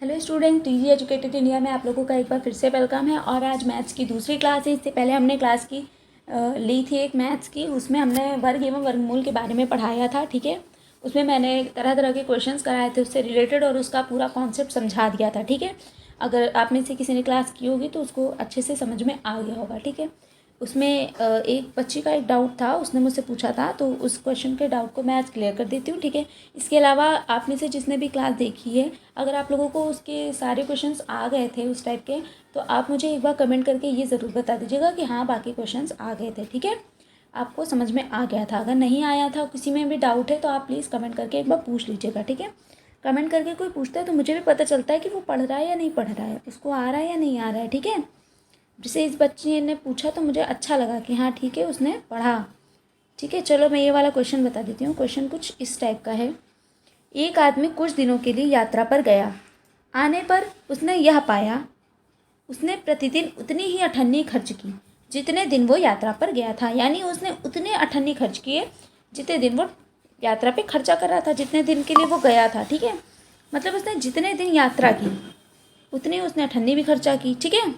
Hello student, TG educated India में आप लोगों का एक बार फिर से वेलकम है। और आज मैथ्स की दूसरी क्लास है। इससे पहले हमने क्लास की ली थी एक मैथ्स की, उसमें हमने वर्ग एवं वर्गमूल के बारे में पढ़ाया था। ठीक है, उसमें मैंने तरह तरह के क्वेश्चंस कराए थे उससे रिलेटेड और उसका पूरा कॉन्सेप्ट समझा दिया था। ठीक है, अगर आप में से किसी ने क्लास की होगी तो उसको अच्छे से समझ में आ गया होगा। ठीक है, उसमें एक बच्ची का एक डाउट था, उसने मुझसे पूछा था, तो उस क्वेश्चन के डाउट को मैं आज क्लियर कर देती हूँ। ठीक है, इसके अलावा आप में से जिसने भी क्लास देखी है, अगर आप लोगों को उसके सारे क्वेश्चंस आ गए थे उस टाइप के, तो आप मुझे एक बार कमेंट करके ये ज़रूर बता दीजिएगा कि हाँ बाकी क्वेश्चंस आ गए थे। ठीक है, आपको समझ में आ गया था। अगर नहीं आया था, किसी में भी डाउट है, तो आप प्लीज़ कमेंट करके एक बार पूछ लीजिएगा। ठीक है, कमेंट करके कोई पूछता है तो मुझे भी पता चलता है कि वो पढ़ रहा है या नहीं पढ़ रहा है, उसको आ रहा है या नहीं आ रहा है। ठीक है, जैसे इस बच्ची ने पूछा तो मुझे अच्छा लगा कि हाँ ठीक है, उसने पढ़ा। ठीक है, चलो मैं ये वाला क्वेश्चन बता देती हूँ। क्वेश्चन कुछ इस टाइप का है। एक आदमी कुछ दिनों के लिए यात्रा पर गया। आने पर उसने यह पाया, उसने प्रतिदिन उतनी ही अठन्नी खर्च की जितने दिन वो यात्रा पर गया था। यानी उसने उतने अठन्नी खर्च किए जितने दिन वो यात्रा पे खर्चा कर रहा था, जितने दिन के लिए वो गया था। ठीक है, मतलब उसने जितने दिन यात्रा की उतनी उसने अठन्नी भी खर्चा की। ठीक है,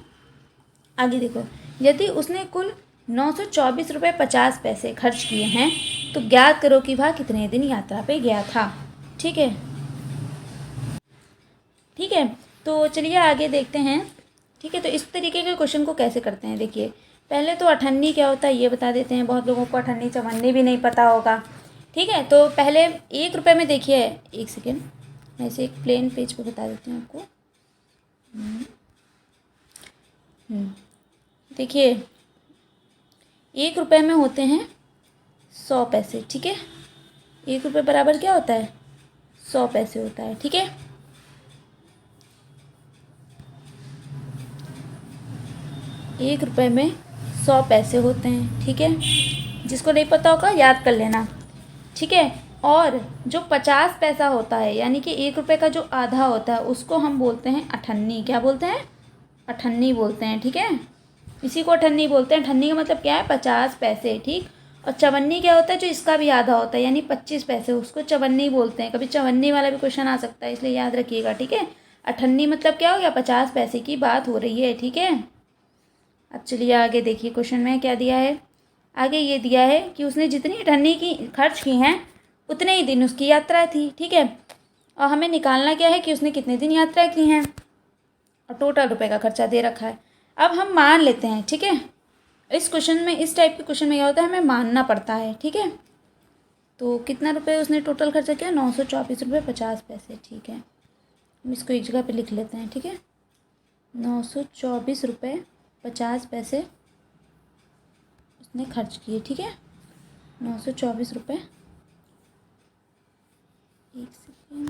आगे देखो, यदि उसने कुल 924 रुपये 50 पैसे खर्च किए हैं तो ज्ञात करो कि वह कितने दिन यात्रा पे गया था। ठीक है, ठीक है, तो चलिए आगे देखते हैं। ठीक है, तो इस तरीके के क्वेश्चन को कैसे करते हैं, देखिए पहले तो अठन्नी क्या होता है ये बता देते हैं। बहुत लोगों को अठन्नी चवन्नी भी नहीं पता होगा। ठीक है, तो पहले 1 रुपये में देखिए, एक सेकेंड, मैं ऐसे एक प्लेन पेज पे बता देती हूँ आपको। देखिए 1 रुपये में होते हैं 100 पैसे। ठीक है, 1 रुपये बराबर क्या होता है, 100 पैसे होता है। ठीक है, 1 रुपये में 100 पैसे होते हैं। ठीक है, जिसको नहीं पता होगा याद कर लेना। ठीक है, और जो 50 पैसा होता है, यानी कि 1 रुपये का जो आधा होता है, उसको हम बोलते हैं अठन्नी। क्या बोलते हैं, अठन्नी बोलते हैं। ठीक है, इसी को अठन्नी बोलते हैं। अठन्नी का मतलब क्या है, 50 पैसे। ठीक, और चवन्नी क्या होता है, जो इसका भी आधा होता है, यानी 25 पैसे, उसको चवन्नी बोलते हैं। कभी चवन्नी वाला भी क्वेश्चन आ सकता है, इसलिए याद रखिएगा। ठीक है, अठन्नी मतलब क्या हो गया, 50 पैसे की बात हो रही है। ठीक है, अब चलिए आगे देखिए क्वेश्चन में क्या दिया है। आगे ये दिया है कि उसने जितनी अठन्नी की खर्च की हैं उतने ही दिन उसकी यात्रा थी। ठीक है, और हमें निकालना क्या है कि उसने कितने दिन यात्रा की हैं, और टोटल रुपए का खर्चा दे रखा है। अब हम मान लेते हैं। ठीक है, इस क्वेश्चन में, इस टाइप के क्वेश्चन में क्या होता है, हमें मानना पड़ता है। ठीक है, तो कितना रुपए उसने टोटल खर्चा किया, 924 रुपये 50 पैसे। ठीक है, हम इसको एक जगह पे लिख लेते हैं। ठीक है, 924 रुपये 50 पैसे उसने खर्च किए। ठीक है, 924 रुपये, एक सेकेंड,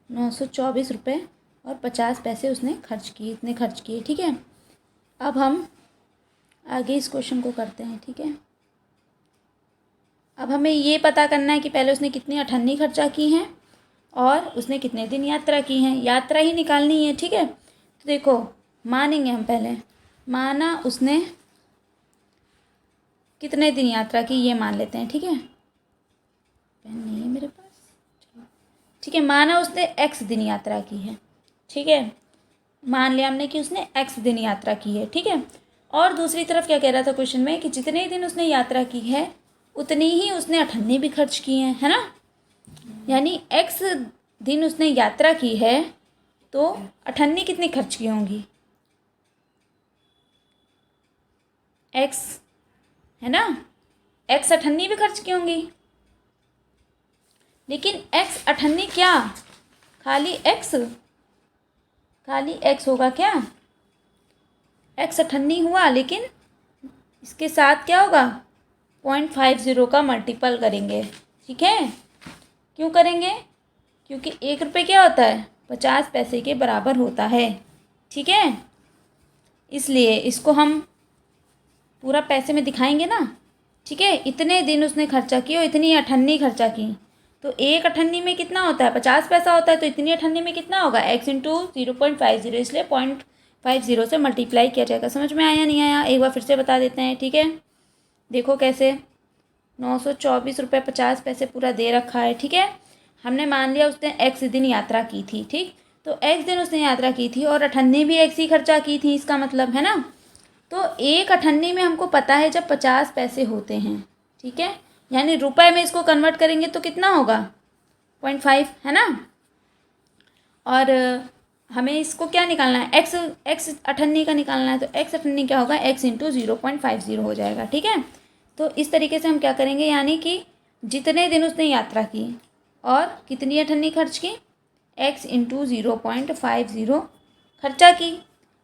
924 रुपये और 50 पैसे उसने खर्च किए, इतने खर्च किए। ठीक है, अब हम आगे इस क्वेश्चन को करते हैं। ठीक है, अब हमें ये पता करना है कि पहले उसने कितनी अठन्नी खर्चा की हैं और उसने कितने दिन यात्रा की हैं, यात्रा ही निकालनी है। ठीक है, तो देखो मानेंगे हम पहले, माना उसने कितने दिन यात्रा की ये मान लेते हैं। ठीक है, पेन नहीं है मेरे पास, चलो ठीक है, माना उसने x दिन यात्रा की है। ठीक है, मान लिया हमने कि उसने x दिन यात्रा की है। ठीक है, और दूसरी तरफ क्या कह रहा था क्वेश्चन में कि जितने दिन उसने यात्रा की है उतनी ही उसने अठन्नी भी खर्च की हैं, है ना। यानी x दिन उसने यात्रा की है तो अठन्नी कितनी खर्च की होंगी, x, है ना, x अठन्नी भी खर्च की होंगी। लेकिन x अठन्नी क्या, खाली x, खाली x होगा क्या, x अठन्नी हुआ, लेकिन इसके साथ क्या होगा, 0.50 का मल्टीपल करेंगे। ठीक है, क्यों करेंगे, क्योंकि 1 रुपये क्या होता है, 50 पैसे के बराबर होता है। ठीक है, इसलिए इसको हम पूरा पैसे में दिखाएंगे ना। ठीक है, इतने दिन उसने खर्चा किया और इतनी अठन्नी खर्चा की, तो एक अठन्नी में कितना होता है, 50 पैसा होता है, तो इतनी अठन्नी में कितना होगा, x इंटू 0.50, इसलिए 0.50 से मल्टीप्लाई किया जाएगा। समझ में आया नहीं आया, एक बार फिर से बता देते हैं। ठीक है, देखो कैसे, 924 रुपये 50 पैसे पूरा दे रखा है। ठीक है, हमने मान लिया उसने एक्स दिन यात्रा की थी, ठीक। तो एक्स दिन उसने यात्रा की थी और अठन्नी भी एक्स ही खर्चा की थी, इसका मतलब है ना। तो एक अठन्नी में हमको पता है जब 50 पैसे होते हैं, ठीक है, यानी रुपए में इसको कन्वर्ट करेंगे तो कितना होगा 0.5, है ना। और हमें इसको क्या निकालना है, एक्स अठन्नी का निकालना है। तो एक्स अठन्नी क्या होगा, एक्स इंटू 0.50 हो जाएगा, ठीक है। तो इस तरीके से हम क्या करेंगे, यानी कि जितने दिन उसने यात्रा की और कितनी अठन्नी खर्च की, एक्स इंटू 0.50 खर्चा की,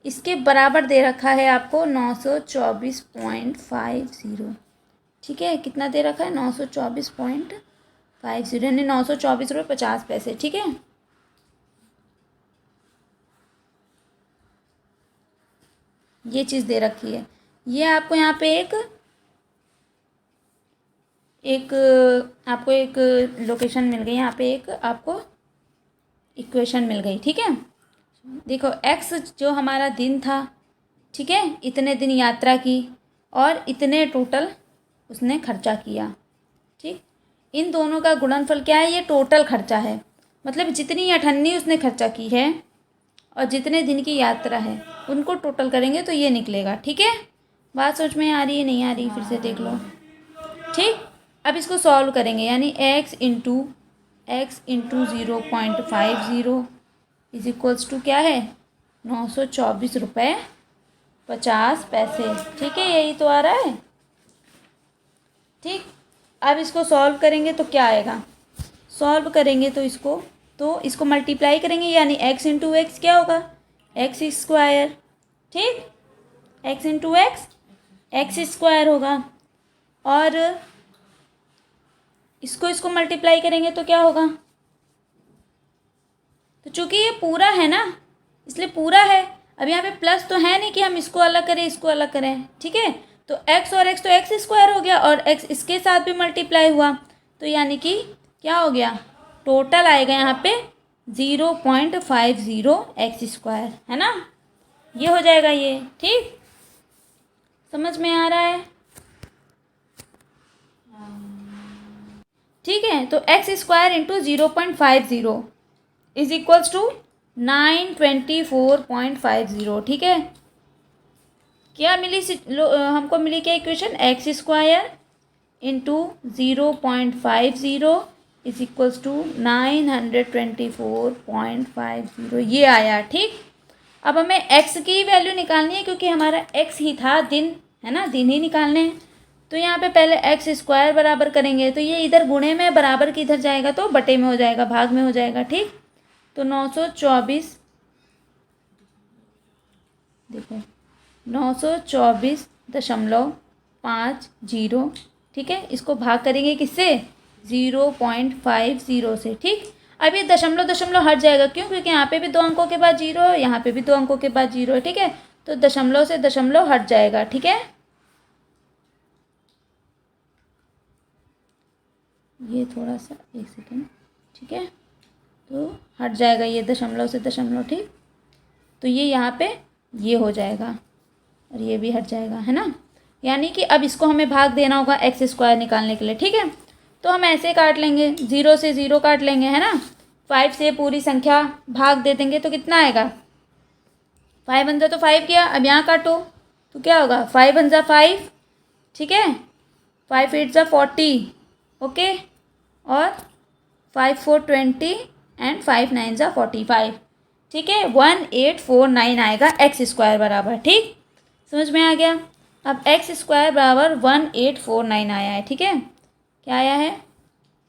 इसके बराबर दे रखा है आपको 924.50, ठीक है। कितना दे रखा है, 924.50, यानी 924 रुपये 50 पैसे, ठीक है। ये चीज़ दे रखी है। ये आपको यहाँ पे एक आपको एक लोकेशन मिल गई, यहाँ पे एक आपको इक्वेशन मिल गई, ठीक है। देखो एक्स जो हमारा दिन था, ठीक है, इतने दिन यात्रा की और इतने टोटल उसने खर्चा किया, ठीक। इन दोनों का गुणनफल क्या है, ये टोटल खर्चा है, मतलब जितनी अठन्नी उसने खर्चा की है और जितने दिन की यात्रा है उनको टोटल करेंगे तो ये निकलेगा, ठीक है। बात सोच में आ रही है, नहीं आ रही, फिर से देख लो, ठीक। अब इसको सॉल्व करेंगे, यानी X into 0.50 is equals to क्या है, 924 रुपये 50 पैसे, ठीक है, यही तो आ रहा है, ठीक। अब इसको सॉल्व करेंगे तो क्या आएगा, सॉल्व करेंगे तो इसको मल्टीप्लाई करेंगे, यानी एक्स इंटू एक्स क्या होगा, एक्स स्क्वायर, ठीक। एक्स इंटू एक्स स्क्वायर होगा। और इसको मल्टीप्लाई करेंगे तो क्या होगा, तो चूंकि ये पूरा है ना इसलिए पूरा है। अब यहाँ पे प्लस तो है नहीं कि हम इसको अलग करें इसको अलग करें, ठीक है। तो एक्स और एक्स तो एक्स स्क्वायर हो गया और एक्स इसके साथ भी मल्टीप्लाई हुआ, तो यानी कि क्या हो गया, टोटल आएगा यहाँ पे 0.50 एक्स स्क्वायर, है ना। ये हो जाएगा ये, ठीक, समझ में आ रहा है, ठीक है। तो X square into 0.50 is equals to 924.50, ठीक है। क्या मिली हमको मिली क्या equation, X square into 0.50 is equals to 924.50, ये आया, ठीक। अब हमें एक्स की वैल्यू निकालनी है क्योंकि हमारा एक्स ही था दिन, है ना, दिन ही निकालने हैं। तो यहाँ पे पहले एक्स स्क्वायर बराबर करेंगे, तो ये इधर गुणे में बराबर की इधर जाएगा तो बटे में हो जाएगा, भाग में हो जाएगा, ठीक। तो 924, देखो 924.50, ठीक है। इसको भाग करेंगे किससे, 0.50 से, ठीक। अब ये दशमलव दशमलव हट जाएगा, क्यों, क्योंकि यहाँ पे भी 2 अंकों के बाद 0 है, यहाँ पे भी 2 अंकों के बाद 0 है, ठीक है। तो दशमलव से दशमलव हट जाएगा, ठीक है। ये थोड़ा सा एक सेकेंड, ठीक है, तो हट जाएगा ये दशमलव से दशमलव, ठीक। तो ये यहाँ पे ये हो जाएगा और ये भी हट जाएगा, है ना। यानी कि अब इसको हमें भाग देना होगा एक्स स्क्वायर निकालने के लिए, ठीक है। तो हम ऐसे काट लेंगे, 0 से 0 काट लेंगे, है ना। 5 से पूरी संख्या भाग दे देंगे तो कितना आएगा, 5 बन जा तो 5 किया। अब यहाँ काटो तो क्या होगा, 5 बन जा 5, ठीक है, 5 8 जा 40, ओके, और 5 4 20 एंड 5 9 जा 45, ठीक है। 1849 आएगा एक्स स्क्वायर बराबर, ठीक, समझ में आ गया। अब एक्स स्क्वायर बराबर 1849 आया है, ठीक है। क्या आया है,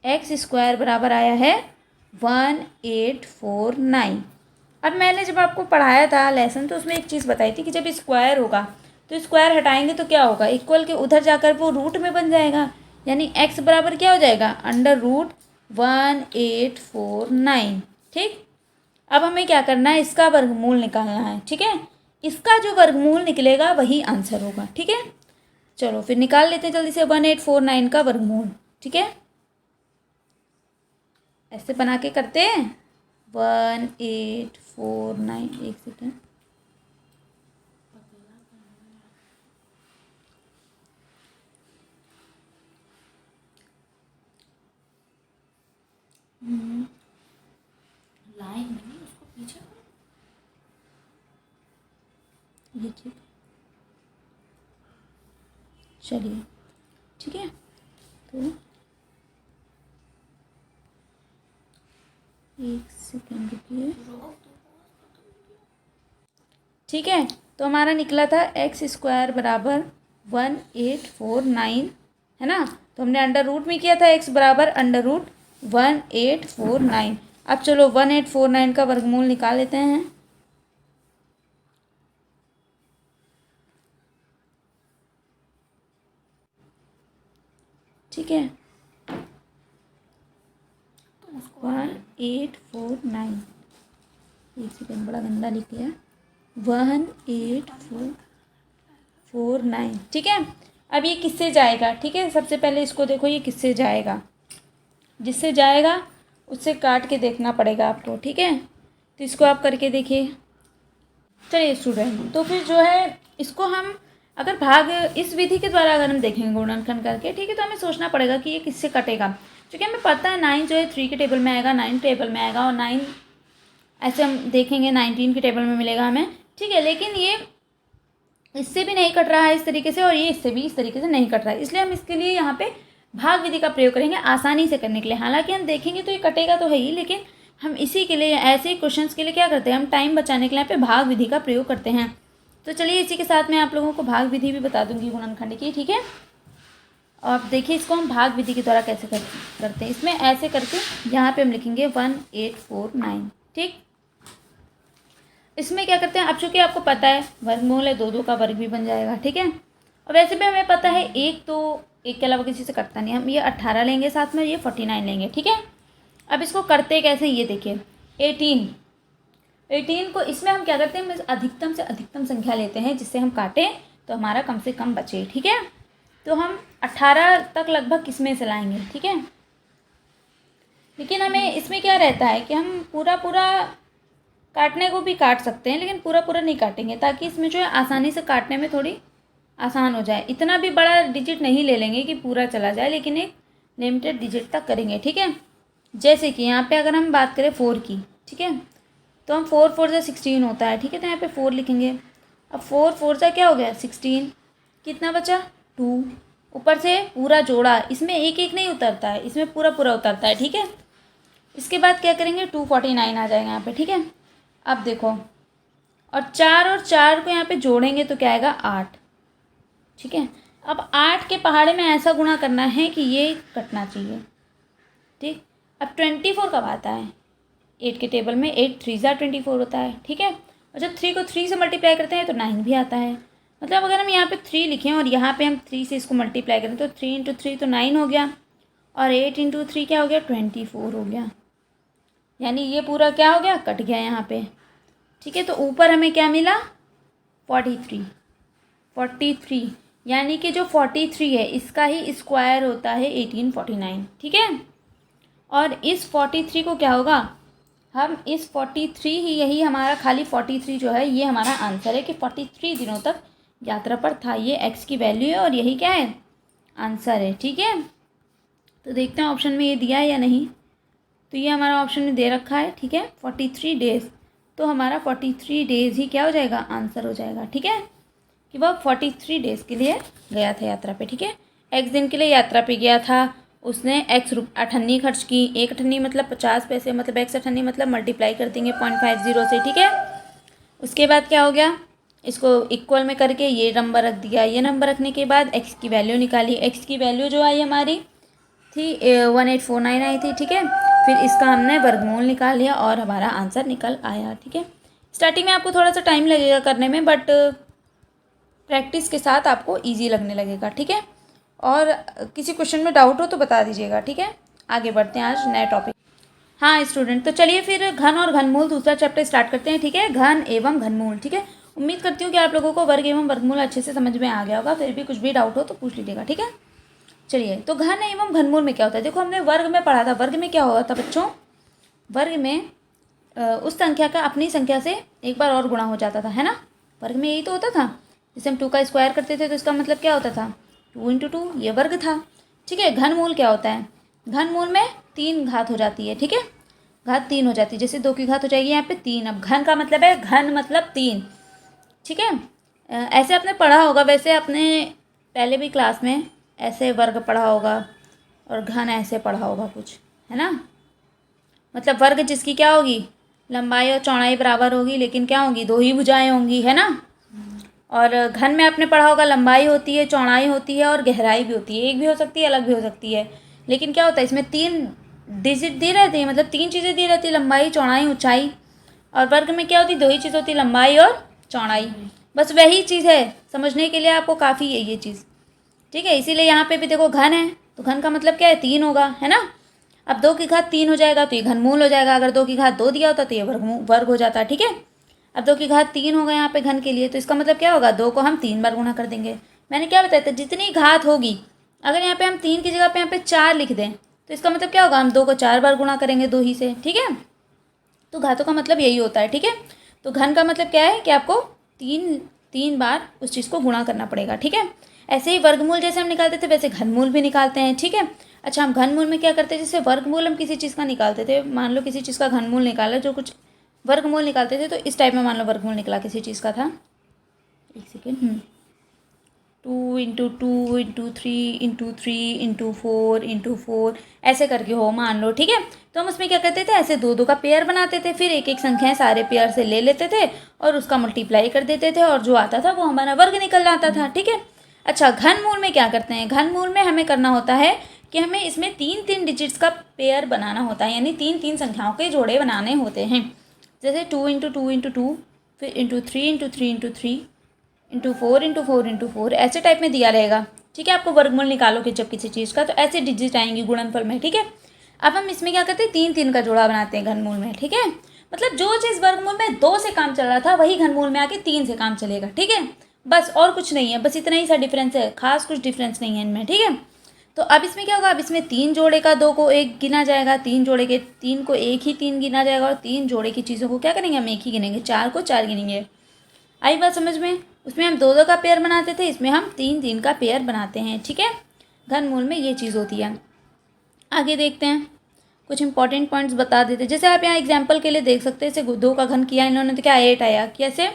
एक्स स्क्वायर बराबर आया है 1849। अब मैंने जब आपको पढ़ाया था लेसन तो उसमें एक चीज़ बताई थी कि जब स्क्वायर होगा तो स्क्वायर हटाएंगे तो क्या होगा, इक्वल के उधर जाकर वो रूट में बन जाएगा, यानी एक्स बराबर क्या हो जाएगा, √1849, ठीक। अब हमें क्या करना है, इसका वर्गमूल निकालना है, ठीक है। इसका जो वर्गमूल निकलेगा वही आंसर होगा, ठीक है। चलो फिर निकाल लेते हैं जल्दी से 1849 का वर्गमूल, ठीक है। ऐसे बना के करते हैं 1849, एक सेकेंड, लाइन में नहीं, उसको पीछे करो, ये ठीक। चलिए ठीक है, तो एक सेकेंड रुकिए। ठीक है, तो हमारा निकला था x² बराबर 1849, है ना। तो हमने अंडर रूट में किया था x बराबर √1849। अब चलो 1849 का वर्गमूल निकाल लेते हैं। ठीक है, 1849, एक सेकेंड, बड़ा गंदा लिख लिया, 1849। ठीक है, अब ये किससे जाएगा? ठीक है, सबसे पहले इसको देखो, ये किससे जाएगा, जिससे जाएगा उससे काट के देखना पड़ेगा आपको। ठीक है, तो इसको आप करके देखिए। चलिए स्टूडेंट, तो फिर जो है इसको हम अगर भाग इस विधि के द्वारा अगर हम देखेंगे गुणनखंड करके, ठीक है, तो हमें सोचना पड़ेगा कि ये किससे कटेगा, क्योंकि हमें पता है 9 जो है 3 के टेबल में आएगा, 9 टेबल में आएगा, और 9 ऐसे हम देखेंगे 19 के टेबल में मिलेगा हमें। ठीक है, लेकिन ये इससे भी नहीं कट रहा है इस तरीके से, और ये इससे भी इस तरीके से नहीं कट रहा है, इसलिए हम इसके लिए यहाँ पे भाग विधि का प्रयोग करेंगे आसानी से करने के लिए। हालांकि हम देखेंगे तो ये कटेगा तो है ही, लेकिन हम इसी के लिए, ऐसे क्वेश्चंस के लिए क्या करते हैं, हम टाइम बचाने के लिए यहाँ पे भाग विधि का प्रयोग करते हैं। तो चलिए इसी के साथ मैं आप लोगों को भाग विधि भी बता दूंगी गुणनखंड की। ठीक है, और देखिए इसको हम भाग विधि के द्वारा कैसे करते हैं। इसमें ऐसे करके यहाँ पे हम लिखेंगे 1849। ठीक, इसमें क्या करते हैं, अब चूँकि आपको पता है वर्गमूल है, 2 का वर्ग भी बन जाएगा। ठीक है, और वैसे भी हमें पता है एक तो एक के अलावा किसी से कटता नहीं, हम ये 18 लेंगे, साथ में ये 49 लेंगे। ठीक है, अब इसको करते कैसे, ये देखिए 18 को इसमें हम क्या करते हैं, अधिकतम से अधिकतम संख्या लेते हैं जिससे हम काटें तो हमारा कम से कम बचे। ठीक है, तो हम 18 तक लगभग किसमें से लाएंगे। ठीक है, लेकिन हमें इसमें क्या रहता है कि हम पूरा काटने को भी काट सकते हैं, लेकिन पूरा नहीं काटेंगे, ताकि इसमें जो है आसानी से काटने में थोड़ी आसान हो जाए। इतना भी बड़ा डिजिट नहीं ले लेंगे कि पूरा चला जाए, लेकिन एक लिमिटेड डिजिट तक करेंगे। ठीक है, जैसे कि यहाँ पे अगर हम बात करें 4 की, ठीक है, तो हम 4 4 से 16 होता है। ठीक है, तो यहाँ पे 4 लिखेंगे। अब 4 4 से क्या हो गया 16, कितना बचा 2, ऊपर से पूरा जोड़ा, इसमें एक एक नहीं उतरता है, इसमें पूरा उतरता है। ठीक है, इसके बाद क्या करेंगे 249 आ जाएगा यहाँ पे। ठीक है, अब देखो, और 4 को यहाँ पे जोड़ेंगे तो क्या आएगा 8। ठीक है, अब 8 के पहाड़े में ऐसा गुणा करना है कि ये कटना चाहिए। ठीक, अब 24 कब आता है, 8 के टेबल में 8 3 ज़ा 24 होता है। ठीक है, और जब 3 को 3 से मल्टीप्लाई करते हैं तो 9 भी आता है। मतलब अगर हम यहाँ पे 3 लिखें और यहाँ पे हम 3 से इसको मल्टीप्लाई करें तो 3 × 3 तो 9 हो गया, और 8 × 3 क्या हो गया 24 हो गया, यानी ये पूरा क्या हो गया, कट गया यहाँ पे। ठीक है, तो ऊपर हमें क्या मिला 43, यानी कि जो 43 है इसका ही स्क्वायर होता है 1849। ठीक है, और इस 43 को क्या होगा, हम इस 43 ही, यही हमारा खाली 43 जो है ये हमारा आंसर है कि 43 दिनों तक यात्रा पर था। ये x की वैल्यू है और यही क्या है आंसर है। ठीक है, तो देखते हैं ऑप्शन में ये दिया है या नहीं। तो ये हमारा ऑप्शन में दे रखा है। ठीक है, 43 डेज़, तो हमारा 43 डेज़ ही क्या हो जाएगा आंसर हो जाएगा। ठीक है, कि वह 43 डेज़ के लिए गया था यात्रा पे। ठीक है, x दिन के लिए यात्रा पे गया था, उसने x अठन्नी खर्च की। 1 अठन्नी मतलब 50 पैसे, मतलब x अठन्नी मतलब मल्टीप्लाई कर देंगे 0.50 से। ठीक है, उसके बाद क्या हो गया, इसको इक्वल में करके ये नंबर रख दिया। ये नंबर रखने के बाद x की वैल्यू निकाली। x की वैल्यू जो आई हमारी थी 1849 आई थी। ठीक है, फिर इसका हमने वर्गमूल निकाल लिया और हमारा आंसर निकल आया। ठीक है, स्टार्टिंग में आपको थोड़ा सा टाइम लगेगा करने में, बट प्रैक्टिस के साथ आपको ईजी लगने लगेगा। ठीक है, और किसी क्वेश्चन में डाउट हो तो बता दीजिएगा। ठीक है, आगे बढ़ते हैं आज नए टॉपिक। हाँ स्टूडेंट, तो चलिए फिर घन और घनमूल दूसरा चैप्टर स्टार्ट करते हैं। ठीक है, घन एवं घनमूल। ठीक है, उम्मीद करती हूँ कि आप लोगों को वर्ग एवं वर्गमूल अच्छे से समझ में आ गया होगा, फिर भी कुछ भी डाउट हो तो पूछ लीजिएगा। ठीक है, चलिए, तो घन एवं घनमूल में क्या होता है, देखो हमने वर्ग में पढ़ा था। वर्ग में क्या होता था बच्चों, वर्ग में उस संख्या का अपनी संख्या से एक बार और गुणा हो जाता था, है ना। वर्ग में यही तो होता था, जैसे हम 2 का स्क्वायर करते थे तो इसका मतलब क्या होता था 2 × 2, ये वर्ग था। ठीक है, घनमूल क्या होता है, घनमूल में 3 घात हो जाती है, ठीक है, घात 3 हो जाती है। जैसे 2 की घात हो जाएगी यहाँ पे 3। अब घन का मतलब है, घन मतलब 3, ठीक है। ऐसे आपने पढ़ा होगा, वैसे आपने पहले भी क्लास में ऐसे वर्ग पढ़ा होगा और घन ऐसे पढ़ा होगा कुछ, है ना। मतलब वर्ग जिसकी क्या होगी, लंबाई और चौड़ाई बराबर होगी, लेकिन क्या होगी, 2 ही भुजाएं होंगी, है ना। और घन में आपने पढ़ा होगा लंबाई होती है, चौड़ाई होती है और गहराई भी होती है। एक भी हो सकती है, अलग भी हो सकती है, लेकिन क्या होता है इसमें 3 डिजिट दी रहती है, मतलब 3 चीज़ें दी रहती है, लंबाई, चौड़ाई, ऊंचाई। और वर्ग में क्या होती है, 2 ही चीज़ होती है, लंबाई और चौड़ाई। बस वही चीज़ है, समझने के लिए आपको काफ़ी है ये चीज़, ठीक है। इसीलिए यहाँ पे भी देखो घन है, तो घन का मतलब क्या है, 3 होगा, है ना। अब 2 की घात 3 हो जाएगा तो ये घनमूल हो जाएगा। अगर 2 की घात 2 दिया होता तो ये वर्ग हो जाता, ठीक है। अब 2 की घात 3 होगा यहाँ पे घन के लिए, तो इसका मतलब क्या होगा, 2 को हम 3 बार गुणा कर देंगे। मैंने क्या बताया था, जितनी घात होगी, अगर यहाँ पे हम 3 की जगह पे यहाँ पे 4 लिख दें तो इसका मतलब क्या होगा, हम 2 को 4 बार गुणा करेंगे 2 ही से, ठीक है। तो घातों का मतलब यही होता है, ठीक है। तो घन का मतलब क्या है कि आपको 3 बार उस चीज़ को गुणा करना पड़ेगा, ठीक है। ऐसे ही वर्गमूल जैसे हम निकालते थे वैसे घनमूल भी निकालते हैं, ठीक है। अच्छा, हम घनमूल में क्या करते हैं, जैसे वर्गमूल हम किसी चीज़ का निकालते थे, मान लो किसी चीज़ का घनमूल निकाला, जो कुछ वर्गमूल निकालते थे, तो इस टाइप में मान लो वर्गमूल निकला किसी चीज़ का था, एक second, 2 into 2 into 3 into 3 into 4 into 4 ऐसे करके हो, मान लो, ठीक है। तो हम उसमें क्या करते थे, ऐसे 2 2 का पेयर बनाते थे, फिर एक एक संख्याएं सारे पेयर से ले लेते थे और उसका मल्टीप्लाई कर देते थे, और जो आता था वो हमारा वर्ग निकल आता था, ठीक है। अच्छा, घनमूल में क्या करते हैं, घनमूल में हमें करना होता है कि हमें इसमें 3 डिजिट्स का पेयर बनाना होता है, यानी 3 संख्याओं के जोड़े बनाने होते हैं। जैसे 2 इंटू 2 इंटू 2, फिर into 3 into 3 into 3 into 4 into 4 into 4, ऐसे टाइप में दिया रहेगा, ठीक है। आपको वर्गमूल निकालोगे जब किसी चीज़ का, तो ऐसे डिजिट आएंगी गुणनफल में, ठीक है। अब हम इसमें क्या करते हैं, 3 का जोड़ा बनाते हैं घनमूल में, ठीक है। मतलब जो चीज़ वर्गमूल में 2 से काम चल रहा था वही घनमूल में आके 3 से काम चलेगा, ठीक है। बस और कुछ नहीं है, बस इतना ही सा डिफरेंस है, खास कुछ डिफरेंस नहीं है इनमें, ठीक है। तो अब इसमें क्या होगा, अब इसमें 3 जोड़े का 2 को 1 गिना जाएगा, 3 जोड़े के 3 को 1 ही 3 गिना जाएगा, और 3 जोड़े की चीज़ों को क्या करेंगे, हम 1 ही गिनेंगे, 4 को 4 गिनेंगे। आई बात समझ में। उसमें हम 2 2 का पेयर बनाते थे, इसमें हम 3 3 का पेयर बनाते हैं, ठीक है। घनमूल में ये चीज़ होती है। आगे देखते हैं, कुछ इंपॉर्टेंट पॉइंट्स बता देते हैं। जैसे आप यहाँ एग्जाम्पल के लिए देख सकते हैं, जैसे 2 का घन किया इन्होंने तो क्या 8 आया, कैसे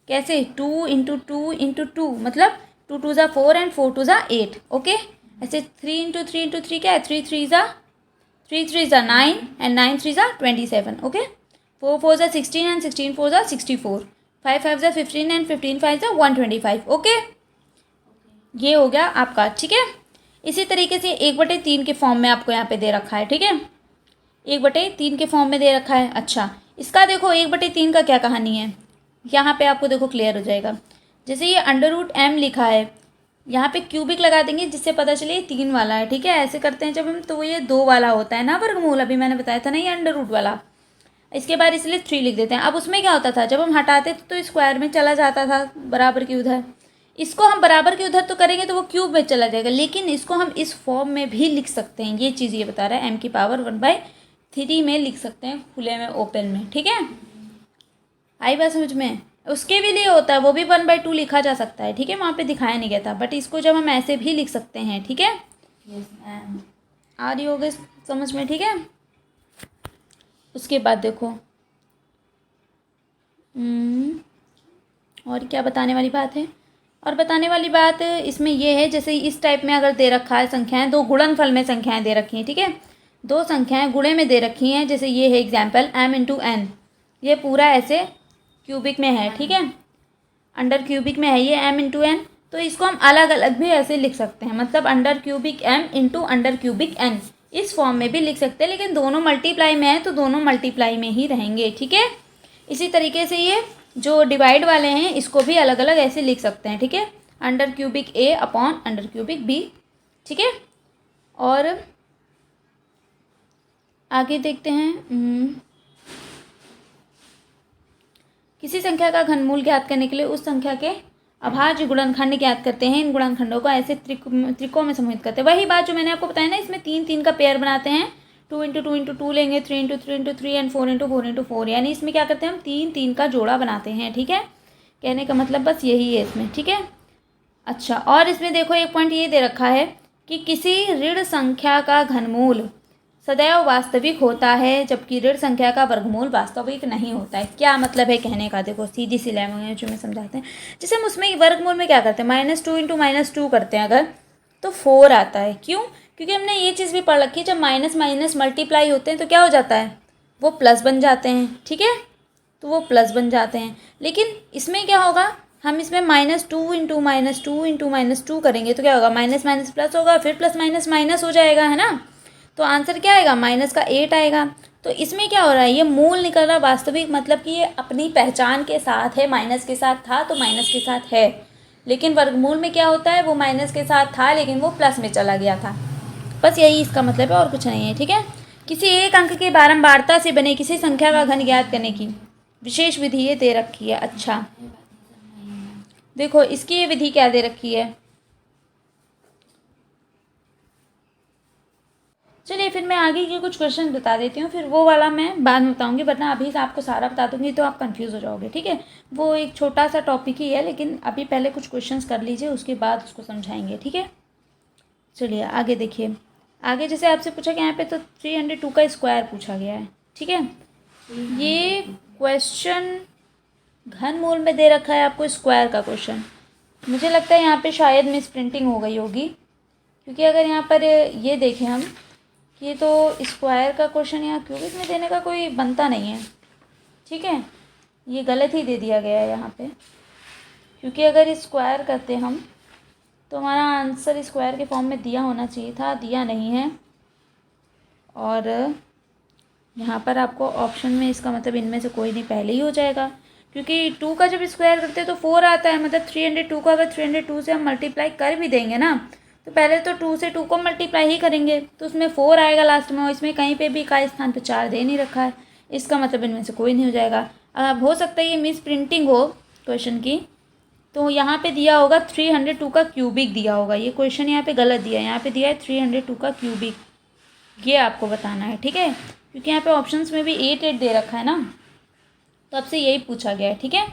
कैसे 2 इंटू 2 इंटू 2, मतलब 2 2 ज़ा 4 एंड 4 2 ज़ा 8, ओके। ऐसे 3 इंटू 3 इंटू 3 क्या है, 3 3 ज़ा 9 एंड 9 3 ज़ा 27, ओके। 4 4 ज़ा 16 एंड 16 4 ज़ा 64, 5 5 ज़ा 15 एंड 15 5 ज़ा 125, ओके। ये हो गया आपका, ठीक है। इसी तरीके से 1/3 के फॉर्म में आपको यहाँ पे दे रखा है, ठीक है, 1/3 के फॉर्म में दे रखा है। अच्छा, इसका देखो 1/3 का क्या कहानी है, यहाँ पे आपको देखो क्लियर हो जाएगा। जैसे ये √m लिखा है, यहाँ पे क्यूबिक लगा देंगे जिससे पता चले ये 3 वाला है, ठीक है। ऐसे करते हैं जब हम, तो ये 2 वाला होता है ना वर्गमूल, अभी मैंने बताया था ना ये अंडर रूट वाला, इसके बाद इसलिए 3 लिख देते हैं। अब उसमें क्या होता था, जब हम हटाते थे तो स्क्वायर में चला जाता था बराबर की उधर, इसको हम बराबर के उधर तो करेंगे तो वो क्यूब में चला जाएगा, लेकिन इसको हम इस फॉर्म में भी लिख सकते हैं। ये चीज़ ये बता रहा है, m⁻⁴ में लिख सकते हैं, खुले में, ओपन में, ठीक है। आई बात समझ में। उसके भी लिए होता है, वो भी 1/2 लिखा जा सकता है, ठीक है, वहाँ पे दिखाया नहीं गया था, बट इसको जब हम ऐसे भी लिख सकते हैं, ठीक है। आ रही होगी समझ में, ठीक है। उसके बाद देखो और क्या बताने वाली बात है, और बताने वाली बात इसमें ये है, जैसे इस टाइप में अगर दे रखा है संख्याएं, 2 गुणनफल में संख्याएं दे रखी हैं, ठीक है, 2 संख्याएं गुणे में दे रखी हैं। जैसे ये है एग्जाम्पल m इंटू n, ये पूरा ऐसे क्यूबिक में है, ठीक है, अंडर क्यूबिक में है ये m इंटू n, तो इसको हम अलग अलग भी ऐसे लिख सकते हैं, मतलब under cubic m into under cubic n, इस फॉर्म में भी लिख सकते हैं, लेकिन दोनों मल्टीप्लाई में है तो दोनों मल्टीप्लाई में ही रहेंगे, ठीक है। इसी तरीके से ये जो डिवाइड वाले हैं इसको भी अलग अलग ऐसे लिख सकते हैं, ठीक है, under cubic a upon under cubic b, ठीक है। और आगे देखते हैं, किसी संख्या का घनमूल ज्ञात करने के लिए उस संख्या के अभाज्य गुणनखंड ज्ञात करते हैं। इन गुणनखंडों को ऐसे त्रिकों में समूहित करते हैं। वही बात जो मैंने आपको बताया ना, इसमें 3 3 का पेयर बनाते हैं, 2 इंटू 2 इंटू 2 लेंगे, 3 into 3 into 3 and 4 into 4 into 4, यानी इसमें क्या करते हैं हम 3 3 का जोड़ा बनाते हैं, ठीक है। कहने का मतलब बस यही है इसमें, ठीक है। अच्छा, और इसमें देखो एक पॉइंट ये दे रखा है कि किसी ऋण संख्या का घनमूल सदैव वास्तविक होता है जबकि ऋण संख्या का वर्गमूल वास्तविक नहीं होता है। क्या मतलब है कहने का, देखो सीधी सी लैंग्वेज में समझाते हैं। जैसे हम उसमें वर्गमूल में क्या करते हैं, -2 × -2 करते हैं अगर, तो 4 आता है। क्यों? क्योंकि हमने ये चीज़ भी पढ़ रखी है, जब माइनस माइनस मल्टीप्लाई होते हैं तो क्या हो जाता है, वो प्लस बन जाते हैं। ठीक है, तो वो प्लस बन जाते हैं। लेकिन इसमें क्या होगा, हम इसमें -2 × -2 करेंगे तो क्या होगा, माइनस माइनस प्लस होगा, फिर प्लस माइनस माइनस हो जाएगा, है ना। तो आंसर क्या आएगा, -8 आएगा। तो इसमें क्या हो रहा है, ये मूल निकल रहा वास्तविक, मतलब कि ये अपनी पहचान के साथ है, माइनस के साथ था तो माइनस के साथ है। लेकिन वर्गमूल में क्या होता है, वो माइनस के साथ था लेकिन वो प्लस में चला गया था। बस यही इसका मतलब है, और कुछ नहीं है। ठीक है, किसी एक अंक की बारंबारता से बने किसी संख्या का घन ज्ञात करने की विशेष विधि ये दे रखी है। अच्छा, देखो इसकी ये विधि क्या दे रखी है। चलिए फिर मैं आगे के कुछ क्वेश्चन बता देती हूँ, फिर वो वाला मैं बाद में बताऊँगी, वरना अभी से आपको सारा बता दूँगी तो आप कंफ्यूज हो जाओगे। ठीक है, वो एक छोटा सा टॉपिक ही है, लेकिन अभी पहले कुछ क्वेश्चंस कर लीजिए, उसके बाद उसको समझाएंगे। ठीक है, चलिए आगे देखिए। आगे जैसे आपसे पूछा गया यहाँ पे, तो 302 का स्क्वायर पूछा गया है। ठीक है, ये क्वेश्चन घन मूल में दे रखा है आपको, स्क्वायर का क्वेश्चन। मुझे लगता है यहाँ पे शायद मिस प्रिंटिंग हो गई होगी, क्योंकि अगर यहाँ पर ये देखें हम, ये तो स्क्वायर का क्वेश्चन यहाँ क्यूबिक में देने का कोई बनता नहीं है। ठीक है, ये गलत ही दे दिया गया है यहाँ पे, क्योंकि अगर स्क्वायर करते हम तो हमारा आंसर स्क्वायर के फॉर्म में दिया होना चाहिए था, दिया नहीं है। और यहाँ पर आपको ऑप्शन में, इसका मतलब इनमें से कोई नहीं, पहले ही हो जाएगा, क्योंकि 2 का जब स्क्वायर करते हैं तो 4 आता है। मतलब 302 का अगर 302 से हम मल्टीप्लाई कर भी देंगे ना, तो पहले तो 2 से 2 को मल्टीप्लाई ही करेंगे, तो उसमें 4 आएगा लास्ट में, और इसमें कहीं पे भी का स्थान पे 4 दे नहीं रखा है। इसका मतलब इनमें से कोई नहीं हो जाएगा। अब हो सकता है ये मिस प्रिंटिंग हो क्वेश्चन की, तो यहाँ पे दिया होगा 302 का क्यूबिक दिया होगा। ये क्वेश्चन यहाँ पे गलत दिया है, यहाँ पे दिया है 302 का क्यूबिक, ये आपको बताना है। ठीक है, क्योंकि यहाँ पे ऑप्शंस में भी 8 दे रखा है ना, तो आपसे यही पूछा गया है। ठीक है,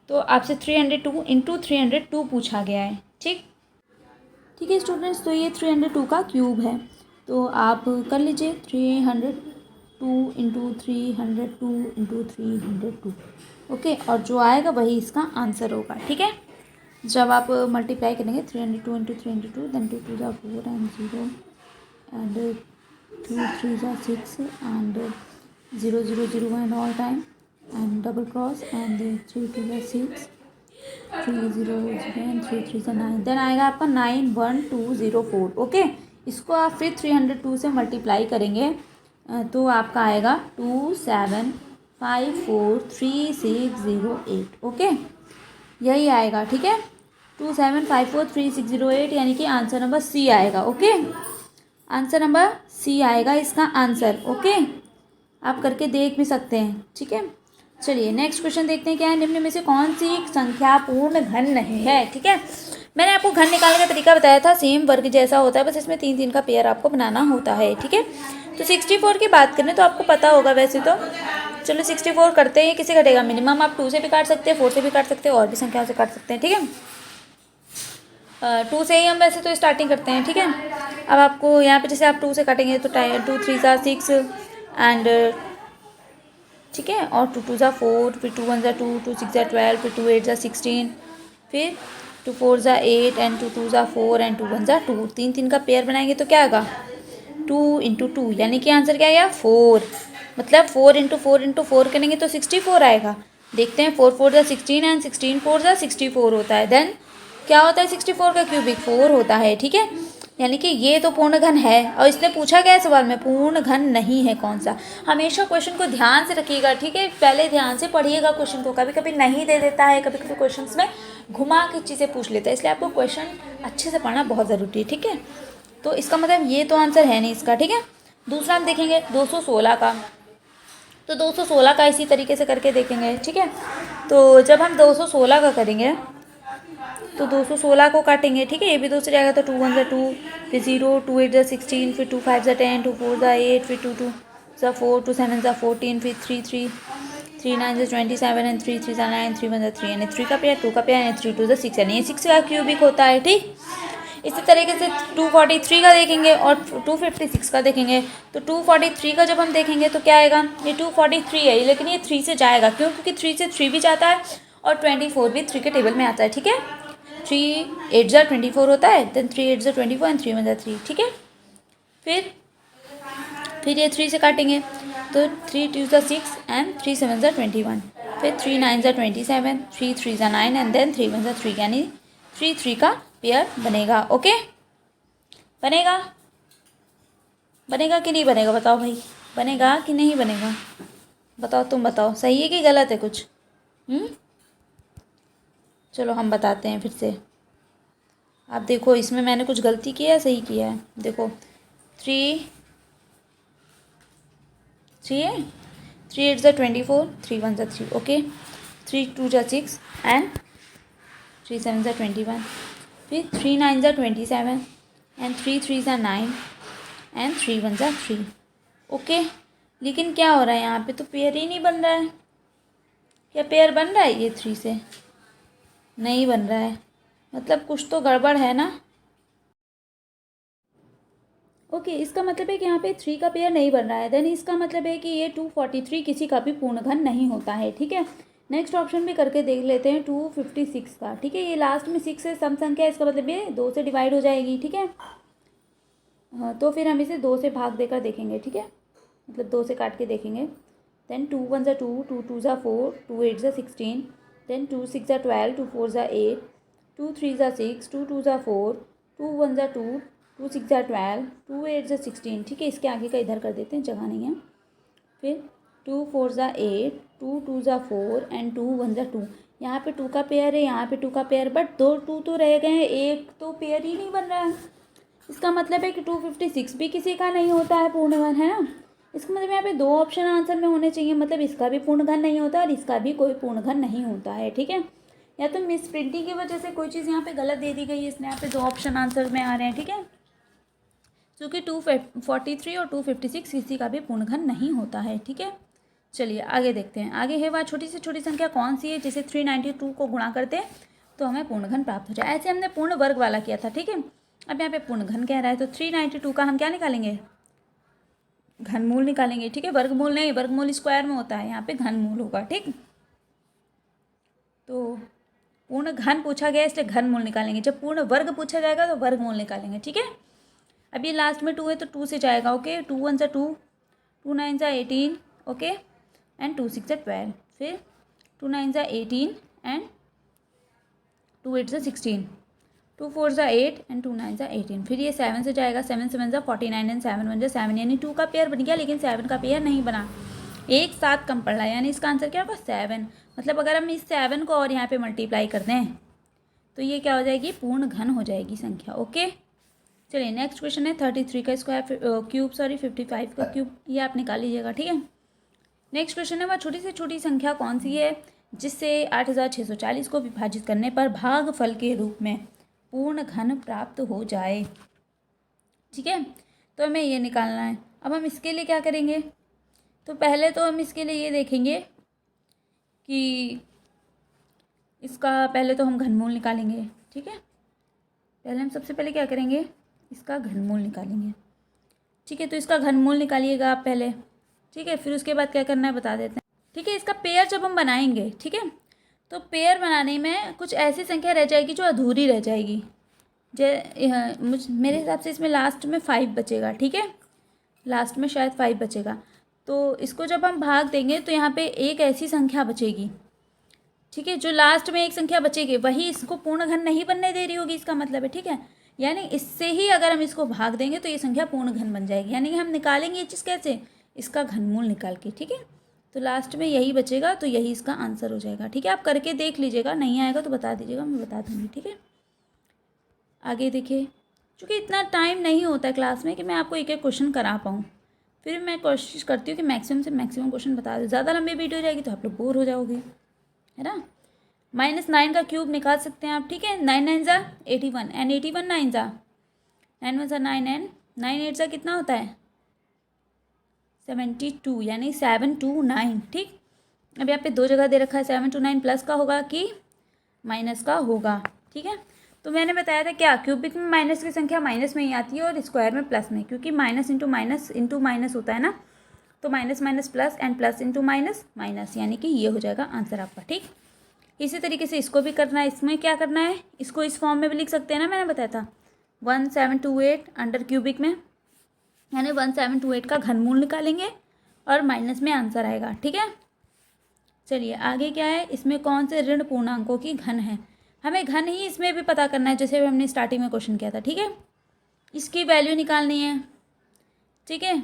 तो आपसे 302 × 302 पूछा गया है। ठीक है स्टूडेंट्स, तो ये 302 का क्यूब है, तो आप कर लीजिए 302 × 302 × 302। ओके, और जो आएगा वही इसका आंसर होगा। ठीक है, जब आप मल्टीप्लाई करेंगे 302 × 302, then 2 2 4 and 0 and 2 3 6 and 0 0 0 and all time and double cross and 3 2 6 3 0 and 3 3 9, then आएगा आपका 91204। ओके, इसको आप फिर 302 से मल्टीप्लाई करेंगे तो आपका आएगा 27543608। ओके, यही आएगा। ठीक है, 27543608, यानी कि आंसर नंबर सी आएगा। ओके, आंसर नंबर सी आएगा इसका आंसर। ओके, आप करके देख भी सकते हैं। ठीक है, चलिए नेक्स्ट क्वेश्चन देखते हैं क्या है। निम्न में से कौन सी संख्या पूर्ण घन नहीं है। ठीक है, मैंने आपको घन निकालने का तरीका बताया था, सेम वर्ग जैसा होता है, बस इसमें 3 3 का पेयर आपको बनाना होता है। ठीक है, तो 64 की बात करें तो आपको पता होगा वैसे तो। चलो 64 करते हैं, किसे कटेगा, मिनिमम आप 2 से भी काट सकते हैं, 4 से भी काट सकते हैं, और भी संख्याओं से काट सकते हैं। ठीक है, 2 से ही हम वैसे तो स्टार्टिंग करते हैं। ठीक है, अब आपको यहाँ पे जैसे आप 2 से काटेंगे तो 2 3 6 एंड ठीक है, और 2 2 4, फिर 2 1 2, 2 6 12, फिर 2 8 16, फिर 2 4 8 एंड 2 2 4 एंड 2 1 2। 3 3 का पेयर बनाएंगे तो क्या आएगा, 2 × 2, यानी कि आंसर क्या आया 4। मतलब 4 × 4 × 4 करेंगे तो 64 आएगा। देखते हैं, 4 4 16 एंड 16 4 64 होता है। देन क्या होता है 64 का क्यूबिक 4 होता है। ठीक है, यानी कि ये तो पूर्ण घन है, और इसने पूछा गया है सवाल में पूर्ण घन नहीं है कौन सा। हमेशा क्वेश्चन को ध्यान से रखिएगा। ठीक है, पहले ध्यान से पढ़िएगा क्वेश्चन को, कभी कभी नहीं दे देता है, कभी कभी क्वेश्चन में घुमा के चीज़ें पूछ लेता है, इसलिए आपको क्वेश्चन अच्छे से पढ़ना बहुत ज़रूरी है। ठीक है, तो इसका मतलब ये तो आंसर है नहीं इसका। ठीक है, दूसरा हम देखेंगे 216 का, तो 216 का इसी तरीके से करके देखेंगे। ठीक है, तो जब हम 216 का करेंगे तो 216 को काटेंगे। ठीक है, ये भी 2 से जाएगा तो 2 1 2, फिर 0, 2 8 16, फिर 2 5 10, 2 4 8, फिर 2 2 4, 2 7 14, फिर 3 3 3 9 27 एंड 3 3 9, 3 1 3, यानी 3 का पेयर, 2 का पेयर, यानी 3 2 6, यानी ये 6 का क्यूबिक होता है। ठीक, इसी तरीके से 243 का देखेंगे और 256 का देखेंगे। तो 243 का जब हम देखेंगे तो क्या आएगा, ये 243 है लेकिन ये 3 से जाएगा, क्यों? क्योंकि 3 से 3 भी जाता है और 24 भी 3 के टेबल में आता है, ठीक है। 3 8 जा 24 होता है, देन 3 8 जा 24 एंड 3 1 जा 3, ठीक है। फिर ये 3 से काटेंगे तो 3 2 जा 6 एंड 3 7 जा 21, फिर 3 9 जा 27, 3 3 जा 9 एंड देन 3 1 जा 3, यानी 3 3 का पेयर बनेगा। ओके, बनेगा बनेगा कि नहीं बनेगा, बताओ भाई, बनेगा कि नहीं बनेगा, बताओ, तुम बताओ, सही है कि गलत है कुछ? चलो हम बताते हैं फिर से। आप देखो इसमें मैंने कुछ गलती किया है, सही किया है, देखो 3 है, 3 8 जा 24, 3 1 जा 3, ओके, 3 2 जा 6 एंड 3 7 जा 21, फिर 3 9 जा 27 एंड 3 3 जा 9 एंड 3 1 जा 3, ओके। लेकिन क्या हो रहा है यहाँ पे, तो पेयर ही नहीं बन रहा है। क्या पेयर बन रहा है? ये 3 से नहीं बन रहा है, मतलब कुछ तो गड़बड़ है ना। ओके, इसका मतलब है कि यहाँ पे 3 का पेयर नहीं बन रहा है, देन इसका मतलब है कि ये 243 किसी का भी पूर्ण घन नहीं होता है, ठीक है। नेक्स्ट ऑप्शन भी करके देख लेते हैं 256 का, ठीक है। ये लास्ट में 6 से सम संख्या, इसका मतलब ये 2 से डिवाइड हो जाएगी, ठीक है। हाँ, तो फिर हम इसे 2 से भाग देकर देखेंगे, ठीक है, मतलब 2 से काट के देखेंगे। देन 2 1 जा 2, 2 2 जा 4, 2 8 जा 16, देन 2 6 जा 12, 2 4 जा 8, 2 3 जा 6, 2 2 जा 4, 2 1 जा 2, 2 6 जा 12, 2 8 जा 16, ठीक है। इसके आगे का इधर कर देते हैं, जगह नहीं है। फिर 2 4 जा 8, 2 2 जा 4 एंड 2 1 जा 2। यहाँ पे 2 का पेयर है, यहाँ पे 2 का पेयर, बट 2 2 तो रह गए हैं, एक तो पेयर ही नहीं बन रहा है। इसका मतलब है कि 256 भी किसी का नहीं होता है पूर्ण घन, है ना। इसका मतलब यहाँ पे 2 ऑप्शन आंसर में होने चाहिए, मतलब इसका भी पूर्ण घन नहीं होता और इसका भी कोई पूर्ण घन नहीं होता है, ठीक है। या तो मिस प्रिंटिंग की वजह से कोई चीज़ यहाँ पे गलत दे दी गई है, इसलिए यहाँ पे 2 ऑप्शन आंसर में आ रहे हैं, ठीक है। क्योंकि 243 और 256 किसी का भी पूर्ण घन नहीं होता है, ठीक है। चलिए आगे देखते हैं। आगे है वह छोटी से छोटी संख्या कौन सी है जिसे 392 को गुणा करते हैं तो हमें पूर्ण घन प्राप्त हो जाए। ऐसे हमने पूर्ण वर्ग वाला किया था, ठीक है। अब यहाँ पे पूर्ण घन कह रहा है तो 392 का हम क्या निकालेंगे, घनमूल निकालेंगे, ठीक है। वर्गमूल नहीं, वर्गमूल स्क्वायर में होता है, यहाँ पे घनमूल होगा, ठीक। तो पूर्ण घन पूछा गया इसलिए घनमूल निकालेंगे, जब पूर्ण वर्ग पूछा जाएगा तो वर्गमूल निकालेंगे, ठीक है। अब ये लास्ट में 2 है तो 2 से जाएगा, ओके। 2 1 जा 2, 2 9 जा 18, ओके, एंड 2 6 जा 12, फिर 2 9 जा 18 एंड 2 8 जा 16, 2 4 जा 8 एंड 2 9 जा 18, फिर ये 7 से जाएगा, 7 7 जा 49 एंड 7 1 जा 7, यानी 2 का पेयर बन गया लेकिन 7 का पेयर नहीं बना, एक साथ कम पड़ रहा है, यानी इसका आंसर क्या होगा 7। मतलब अगर हम इस 7 को और यहाँ पे मल्टीप्लाई कर दें तो ये क्या हो जाएगी, पूर्ण घन हो जाएगी संख्या, ओके। चलिए नेक्स्ट क्वेश्चन है 33 का स्क्वायर क्यूब, सॉरी 55 का क्यूब, ये आप निकाल लीजिएगा, ठीक है। नेक्स्ट क्वेश्चन है वह छोटी से छोटी संख्या कौन सी है जिससे 8640 को विभाजित करने पर भागफल के रूप में पूर्ण घन प्राप्त हो जाए, ठीक है। तो हमें ये निकालना है। अब हम इसके लिए क्या करेंगे, तो पहले तो हम इसके लिए ये देखेंगे कि इसका पहले तो हम घनमूल निकालेंगे, ठीक है। पहले हम सबसे पहले क्या करेंगे, इसका घनमूल निकालेंगे, ठीक है। तो इसका घनमूल निकालिएगा आप पहले, ठीक है। फिर उसके बाद क्या करना है बता देते हैं, ठीक है। इसका पेयर जब हम बनाएंगे, ठीक है, तो पेयर बनाने में कुछ ऐसी संख्या रह जाएगी जो अधूरी रह जाएगी। मेरे हिसाब से इसमें लास्ट में 5 बचेगा, ठीक है, लास्ट में शायद 5 बचेगा। तो इसको जब हम भाग देंगे तो यहाँ पे एक ऐसी संख्या बचेगी, ठीक है, जो लास्ट में एक संख्या बचेगी वही इसको पूर्ण घन नहीं बनने दे रही होगी, इसका मतलब है, ठीक है। यानी इससे ही अगर हम इसको भाग देंगे तो ये संख्या पूर्ण घन बन जाएगी, यानी कि हम निकालेंगे ये चीज़ कैसे, इसका घनमूल निकाल के, ठीक है। तो लास्ट में यही बचेगा, तो यही इसका आंसर हो जाएगा, ठीक है। आप करके देख लीजिएगा, नहीं आएगा तो बता दीजिएगा, मैं बता दूँगी, ठीक है। आगे देखिए, चूँकि इतना टाइम नहीं होता है क्लास में कि मैं आपको एक एक क्वेश्चन करा पाऊँ, फिर मैं कोशिश करती हूँ कि मैक्सिमम से मैक्सिमम क्वेश्चन बता दूँ। ज़्यादा लंबी वीडियो हो जाएगी तो आप लोग बोर हो जाओगे, है ना। -9 का क्यूब निकाल सकते हैं आप, ठीक है। 9 9 जा 81 एंड 81 9 जा 9 1 जा 9 एंड 9 8 जा कितना होता है 72, यानी 729, ठीक। अब यहाँ पे 2 जगह दे रखा है, 729 प्लस का होगा कि माइनस का होगा, ठीक है। तो मैंने बताया था क्या, क्यूबिक में माइनस की संख्या माइनस में ही आती है और स्क्वायर में प्लस में, क्योंकि माइनस इंटू माइनस होता है ना, तो minus minus plus and plus into minus minus, यानी कि ये हो जाएगा आंसर आपका। ठीक, इसी तरीके से इसको भी करना है। इसमें क्या करना है, इसको इस फॉर्म में भी लिख सकते हैं ना, मैंने बताया था 1728 अंडर क्यूबिक में, यानी 1728 का घनमूल निकालेंगे और माइनस में आंसर आएगा। ठीक है, चलिए आगे क्या है, इसमें कौन से ऋण पूर्णांकों की घन है, हमें घन ही इसमें भी पता करना है, जैसे हमने स्टार्टिंग में क्वेश्चन किया था। ठीक है, इसकी वैल्यू निकालनी है। ठीक है,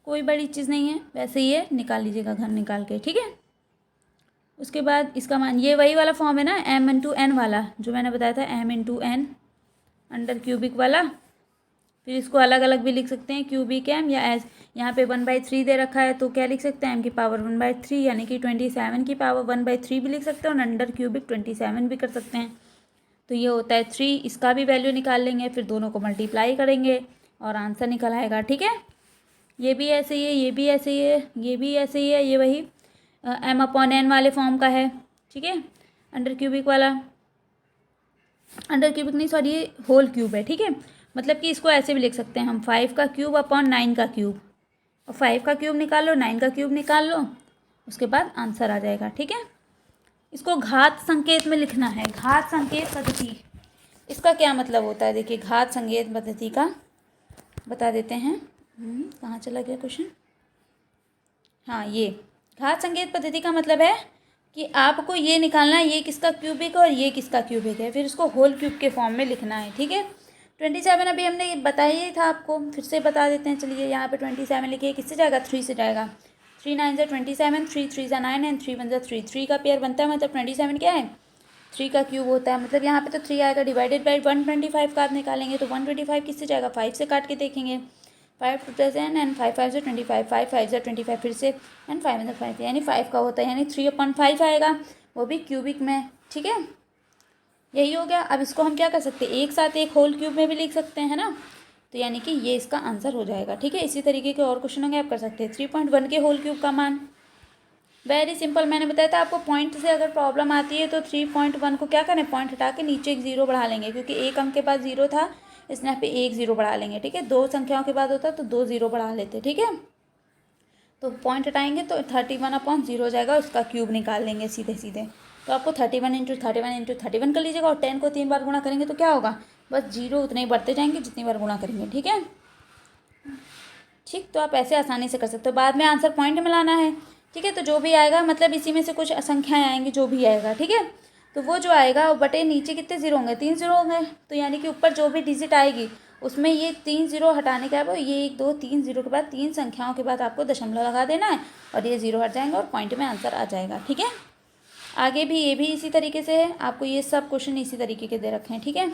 कोई बड़ी चीज़ नहीं है, वैसे ही है, निकाल लीजिएगा घन निकाल के। ठीक है, उसके बाद इसका मान, ये वही वाला फॉर्म है ना, m इंटू एन वाला, जो मैंने बताया था m into N under cubic वाला। फिर इसको अलग अलग भी लिख सकते हैं, क्यूबिक m, या एज यहाँ पे 1/3 दे रखा है तो क्या लिख सकते हैं, m की पावर 1/3, यानी कि 27 की पावर 1/3 भी लिख सकते हैं, और अंडर क्यूबिक 27 भी कर सकते हैं। तो ये होता है 3, इसका भी वैल्यू निकाल लेंगे, फिर दोनों को मल्टीप्लाई करेंगे और आंसर निकल आएगा। ठीक है, ये भी ऐसे ही है, ये भी ऐसे ही है, ये भी ऐसे ही है, ये वही m/n वाले फॉर्म का है। ठीक है, अंडर क्यूबिक वाला, अंडर क्यूबिक नहीं सॉरी, ये होल क्यूब है। ठीक है, मतलब कि इसको ऐसे भी लिख सकते हैं हम, 5 का क्यूब अपॉन 9 का क्यूब, और 5 का क्यूब निकाल लो, 9 का क्यूब निकाल लो, उसके बाद आंसर आ जाएगा। ठीक है, इसको घात संकेत में लिखना है, घात संकेत पद्धति, इसका क्या मतलब होता है, देखिए घात संकेत पद्धति का बता देते हैं। कहाँ चला गया क्वेश्चन, हाँ ये घात संकेत पद्धति का मतलब है कि आपको ये निकालना है ये किसका क्यूबिक है और ये किसका क्यूबिक है, फिर इसको होल क्यूब के फॉर्म में लिखना है। ठीक है, 27 अभी हमने बताया ही था आपको, फिर से बता देते हैं। चलिए यहाँ पे 27 लिखिए, किससे जाएगा, 3 से जाएगा, 3 9 ज़ा 27, 3 3 ज़ा 9 एंड 3 1 ज़ा 3, 3 का पेयर बनता है, मतलब 27 क्या है, 3 का क्यूब होता है, मतलब यहाँ पे तो 3 आएगा, डिवाइडेड बाई 125 का आप निकालेंगे तो 125 किससे जाएगा, 5 से काट के देखेंगे, 5 2 10 एंड 5 5 ज़ा 25, 5 5 ज़ा 25 फिर से एंड 5 1 ज़ा 5, यानी 5 का होता है, यानी 3/5 आएगा, वो भी क्यूबिक में। ठीक है, यही हो गया। अब इसको हम क्या कर सकते हैं, एक साथ एक होल क्यूब में भी लिख सकते हैं ना, तो यानी कि ये इसका आंसर हो जाएगा। ठीक है, इसी तरीके के और क्वेश्चन होंगे, आप कर सकते हैं। 3.1 के होल क्यूब का मान वेरी सिंपल, मैंने बताया था आपको, पॉइंट से अगर प्रॉब्लम आती है तो 3.1 को क्या करें, पॉइंट हटा के नीचे एक जीरो बढ़ा लेंगे, क्योंकि एक अंक के बाद जीरो था, इसने यहाँ पे एक जीरो बढ़ा लेंगे। ठीक है, 2 संख्याओं के बाद होता है तो 2 जीरो बढ़ा लेते। ठीक है, तो पॉइंट हटाएंगे तो 31/0 हो जाएगा, उसका क्यूब निकाल लेंगे सीधे सीधे। तो आपको 31 इंटू 31 कर लीजिएगा, और 10 को 3 बार गुणा करेंगे तो क्या होगा, बस जीरो उतने ही बढ़ते जाएंगे जितनी बार गुणा करेंगे। ठीक है, ठीक, तो आप ऐसे आसानी से कर सकते हो। बाद में आंसर पॉइंट में लाना है। ठीक है, तो जो भी आएगा, मतलब इसी में से कुछ संख्याएं आएंगी, जो भी आएगा। ठीक है, तो वो जो आएगा वो बटे नीचे कितने जीरो होंगे, 3 जीरो होंगे, तो यानी कि ऊपर जो भी डिजिट आएगी उसमें ये 3 जीरो हटाने के बाद, ये 1 2 3 जीरो के बाद 3 संख्याओं के बाद आपको दशमलव लगा देना है, और ये जीरो हट जाएंगे और पॉइंट में आंसर आ जाएगा। ठीक है, आगे भी ये भी इसी तरीके से है, आपको ये सब क्वेश्चन इसी तरीके के दे रखे हैं। ठीक है,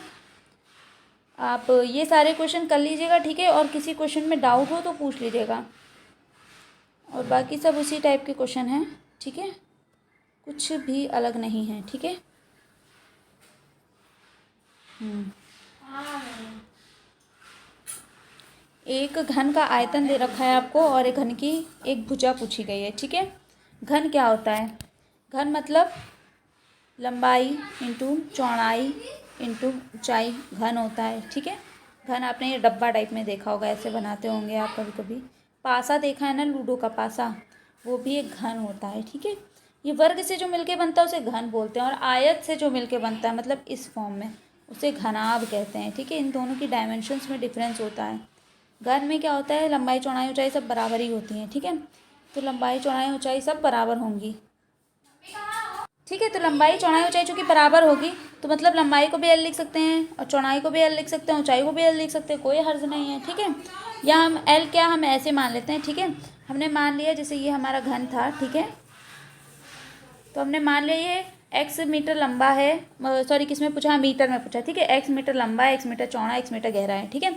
आप ये सारे क्वेश्चन कर लीजिएगा। ठीक है, और किसी क्वेश्चन में डाउट हो तो पूछ लीजिएगा, और बाकी सब उसी टाइप के क्वेश्चन हैं। ठीक है, कुछ भी अलग नहीं है। ठीक है, एक घन का आयतन दे रखा है आपको, और एक घन की एक भुजा पूछी गई है। ठीक है, घन क्या होता है, घन मतलब लंबाई इंटू चौड़ाई इंटू ऊंचाई घन होता है। ठीक है, घन आपने ये डब्बा टाइप में देखा होगा, ऐसे बनाते होंगे आप कभी कभी, पासा देखा है ना, लूडो का पासा, वो भी एक घन होता है। ठीक है, ये वर्ग से जो मिलके बनता है उसे घन बोलते हैं, और आयत से जो मिलके बनता है, मतलब इस फॉर्म में, उसे घनाभ कहते हैं। ठीक है, इन दोनों की डायमेंशंस में डिफरेंस होता है। घन में क्या होता है, लंबाई चौड़ाई ऊंचाई सब बराबर ही होती हैं। ठीक है, तो लंबाई चौड़ाई ऊंचाई सब बराबर होंगी। ठीक है, तो लंबाई चौड़ाई ऊंचाई चूँकि बराबर होगी, तो मतलब लंबाई को भी एल लिख सकते हैं और चौड़ाई को भी एल लिख सकते हैं, ऊंचाई को भी एल लिख सकते हैं, कोई हर्ज नहीं है। ठीक है, या हम एल क्या हम ऐसे मान लेते हैं। ठीक है, हमने मान लिया जैसे ये हमारा घन था। ठीक है, तो हमने मान लिया ये एक्स मीटर लंबा है, सॉरी किस में पूछा, मीटर में पूछा। ठीक है, एक्स मीटर लंबा है, एक्स मीटर चौड़ा, एक्स मीटर गहरा है। ठीक है,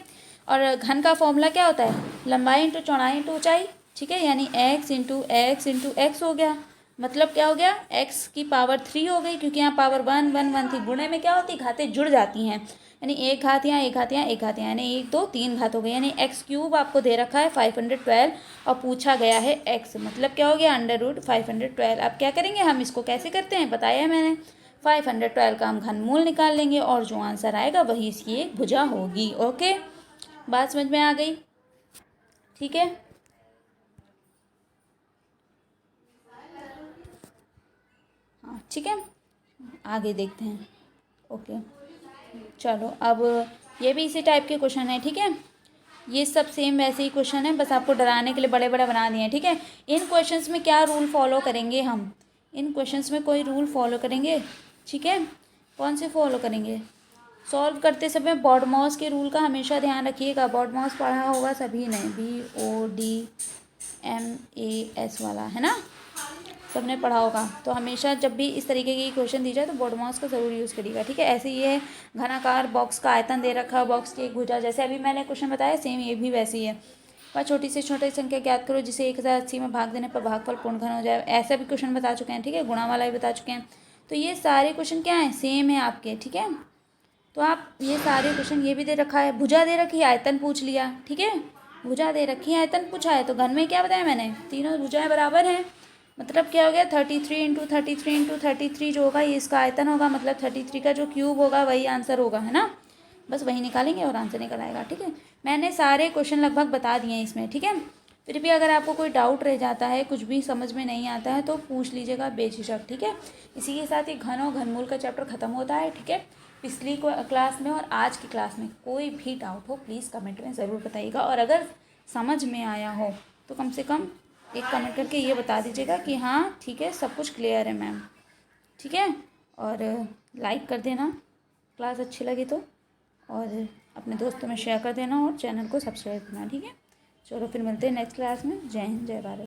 और घन का फॉर्मूला क्या होता है, लंबाई इंटू चौड़ाई इंटू ऊंचाई। ठीक है, यानी X into x into x हो गया, मतलब क्या हो गया, एक्स की पावर 3 हो गई, क्योंकि यहाँ पावर 1 1 1 थी, गुणे में क्या होती, घातें जुड़ जाती हैं, यानी एक घात यहाँ, एक घात यहाँ, एक घात यहाँ, यानी 1 2 3 घात हो गई, यानी एक्स क्यूब आपको दे रखा है 512, और पूछा गया है एक्स, मतलब क्या हो गया, √512। अब क्या करेंगे हम, इसको कैसे करते हैं बताया है मैंने, 512 का हम घनमूल निकाल लेंगे और जो आंसर आएगा वही इसकी एक भुजा होगी। ओके, बात समझ में आ गई? ठीक है, हाँ ठीक है, आगे देखते हैं। ओके चलो, अब ये भी इसी टाइप के क्वेश्चन है। ठीक है, ये सब सेम वैसे ही क्वेश्चन है, बस आपको डराने के लिए बड़े बड़े बना दिए हैं। ठीक है, इन क्वेश्चंस में क्या रूल फॉलो करेंगे हम? इन क्वेश्चंस में कोई रूल फॉलो करेंगे? ठीक है, कौन से फॉलो करेंगे? सॉल्व करते समय बॉडमॉस के रूल का हमेशा ध्यान रखिएगा। बॉडमॉस पढ़ा होगा सभी ने, BODMAS वाला, है ना? सबने पढ़ा होगा। तो हमेशा जब भी इस तरीके की क्वेश्चन दी जाए तो बॉडमॉस का ज़रूर यूज़ करिएगा। ठीक है, ऐसे ये है, घनाकार बॉक्स का आयतन दे रखा है, बॉक्स की एक भुजा, जैसे अभी मैंने क्वेश्चन बताया सेम ये भी वैसे ही है। वह छोटी से छोटी संख्या ज्ञात करो जिसे 1080 में भाग देने पर भागफल पूर्ण घन हो जाए। ऐसा भी क्वेश्चन बता चुके हैं। ठीक है, गुणा वाला भी बता चुके हैं। तो ये सारे क्वेश्चन क्या हैं, सेम है आपके। ठीक है, तो आप ये सारे क्वेश्चन, ये भी दे रखा है, भुजा दे रखी है, आयतन पूछ लिया। ठीक है, भुजा दे रखी है, आयतन पूछा है, तो घन में क्या बताया मैंने, तीनों भुजाएं बराबर हैं। मतलब क्या हो गया, 33 जो होगा ये इसका आयतन होगा, मतलब 33 का जो क्यूब होगा वही आंसर होगा, है ना? बस वही निकालेंगे और आंसर निकल आएगा। ठीक है, मैंने सारे क्वेश्चन लगभग बता दिए हैं इसमें। ठीक है, फिर भी अगर आपको कोई डाउट रह जाता है, कुछ भी समझ में नहीं आता है तो पूछ लीजिएगा बेझिझक। ठीक है, इसी के साथ ही घन और घनमूल का चैप्टर ख़त्म होता है। ठीक है, पिछली क्लास में और आज की क्लास में कोई भी डाउट हो प्लीज़ कमेंट में ज़रूर बताइएगा, और अगर समझ में आया हो तो कम से कम एक कमेंट करके ये बता दीजिएगा कि हाँ ठीक है, सब कुछ क्लियर है मैम। ठीक है, और लाइक कर देना क्लास अच्छी लगी तो, और अपने दोस्तों में शेयर कर देना और चैनल को सब्सक्राइब करना। ठीक है, चलो फिर मिलते हैं नेक्स्ट क्लास में। जय हिंद, जय भारत।